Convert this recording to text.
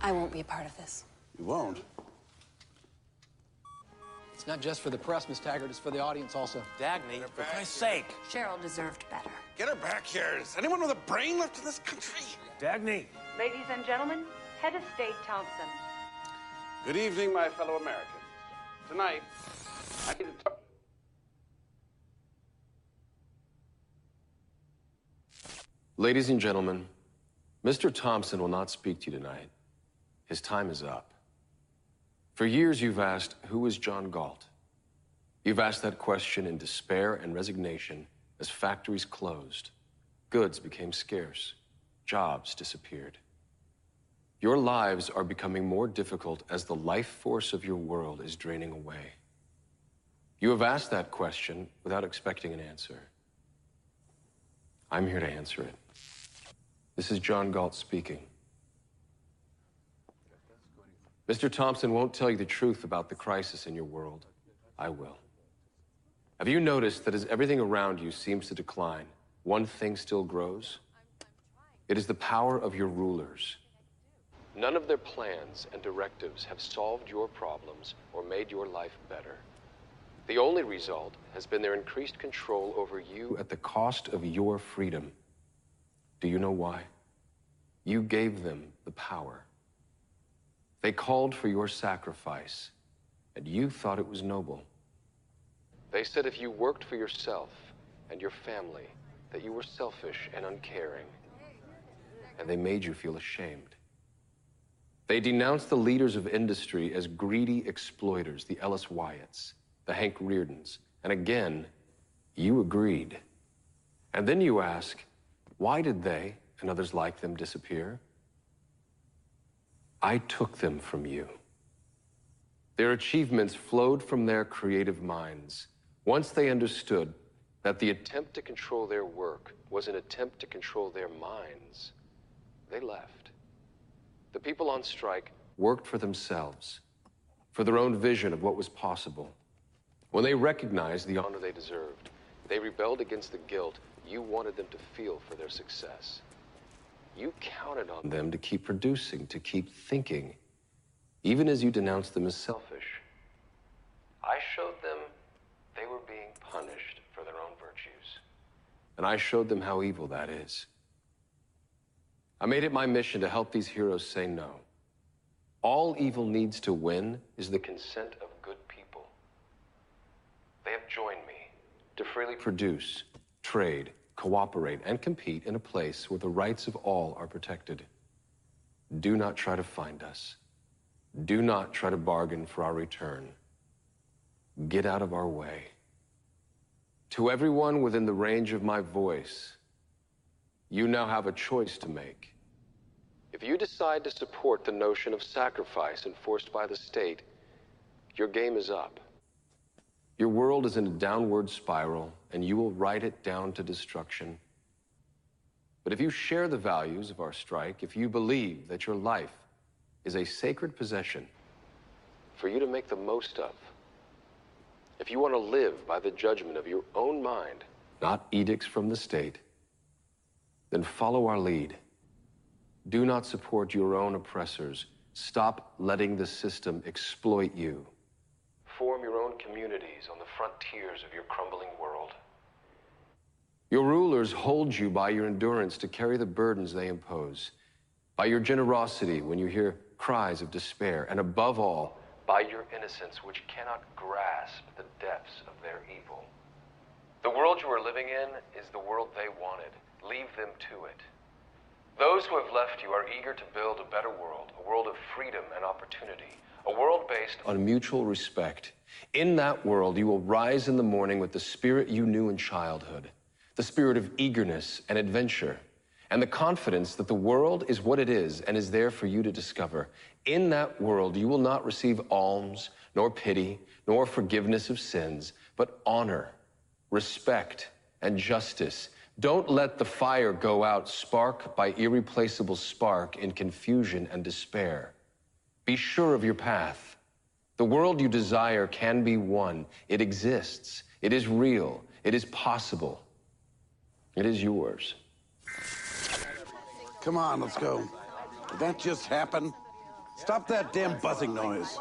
I won't be a part of this. You won't? It's not just for the press, Miss Taggart. It's for the audience also. Dagny, for Christ's sake. Cheryl deserved better. Get her back here. Is anyone with a brain left in this country? Dagny. Ladies and gentlemen, Head of State Townsend. Good evening, my fellow Americans. Tonight, I need to talk. Ladies and gentlemen, Mr. Thompson will not speak to you tonight. His time is up. For years, you've asked, who is John Galt? You've asked that question in despair and resignation as factories closed, goods became scarce, jobs disappeared. Your lives are becoming more difficult as the life force of your world is draining away. You have asked that question without expecting an answer. I'm here to answer it. This is John Galt speaking. Mr. Thompson won't tell you the truth about the crisis in your world. I will. Have you noticed that as everything around you seems to decline, one thing still grows? It is the power of your rulers. None of their plans and directives have solved your problems or made your life better. The only result has been their increased control over you at the cost of your freedom. Do you know why? You gave them the power. They called for your sacrifice, and you thought it was noble. They said if you worked for yourself and your family, that you were selfish and uncaring, and they made you feel ashamed. They denounced the leaders of industry as greedy exploiters, the Ellis Wyatts, the Hank Reardons, and again, you agreed. And then you ask, why did they, and others like them, disappear? I took them from you. Their achievements flowed from their creative minds. Once they understood that the attempt to control their work was an attempt to control their minds, they left. The people on strike worked for themselves, for their own vision of what was possible. When they recognized the honor they deserved, they rebelled against the guilt you wanted them to feel for their success. You counted on them to keep producing, to keep thinking, even as you denounced them as selfish. I showed them they were being punished for their own virtues. And I showed them how evil that is. I made it my mission to help these heroes say no. All evil needs to win is the consent of good people. They have joined me to freely produce, trade, cooperate, and compete in a place where the rights of all are protected. Do not try to find us. Do not try to bargain for our return. Get out of our way. To everyone within the range of my voice, you now have a choice to make. If you decide to support the notion of sacrifice enforced by the state, your game is up. Your world is in a downward spiral, and you will ride it down to destruction. But if you share the values of our strike, if you believe that your life is a sacred possession for you to make the most of, if you want to live by the judgment of your own mind, not edicts from the state, then follow our lead. Do not support your own oppressors. Stop letting the system exploit you. Form your own communities on the frontiers of your crumbling world. Your rulers hold you by your endurance to carry the burdens they impose, by your generosity when you hear cries of despair, and above all, by your innocence which cannot grasp the depths of their evil. The world you are living in is the world they wanted. Leave them to it. Those who have left you are eager to build a better world, a world of freedom and opportunity, a world based on mutual respect. In that world, you will rise in the morning with the spirit you knew in childhood, the spirit of eagerness and adventure, and the confidence that the world is what it is and is there for you to discover. In that world, you will not receive alms, nor pity, nor forgiveness of sins, but honor, respect, and justice. Don't let the fire go out spark by irreplaceable spark in confusion and despair. Be sure of your path. The world you desire can be won. It exists. It is real. It is possible. It is yours. Come on, let's go. Did that just happen? Stop that damn buzzing noise.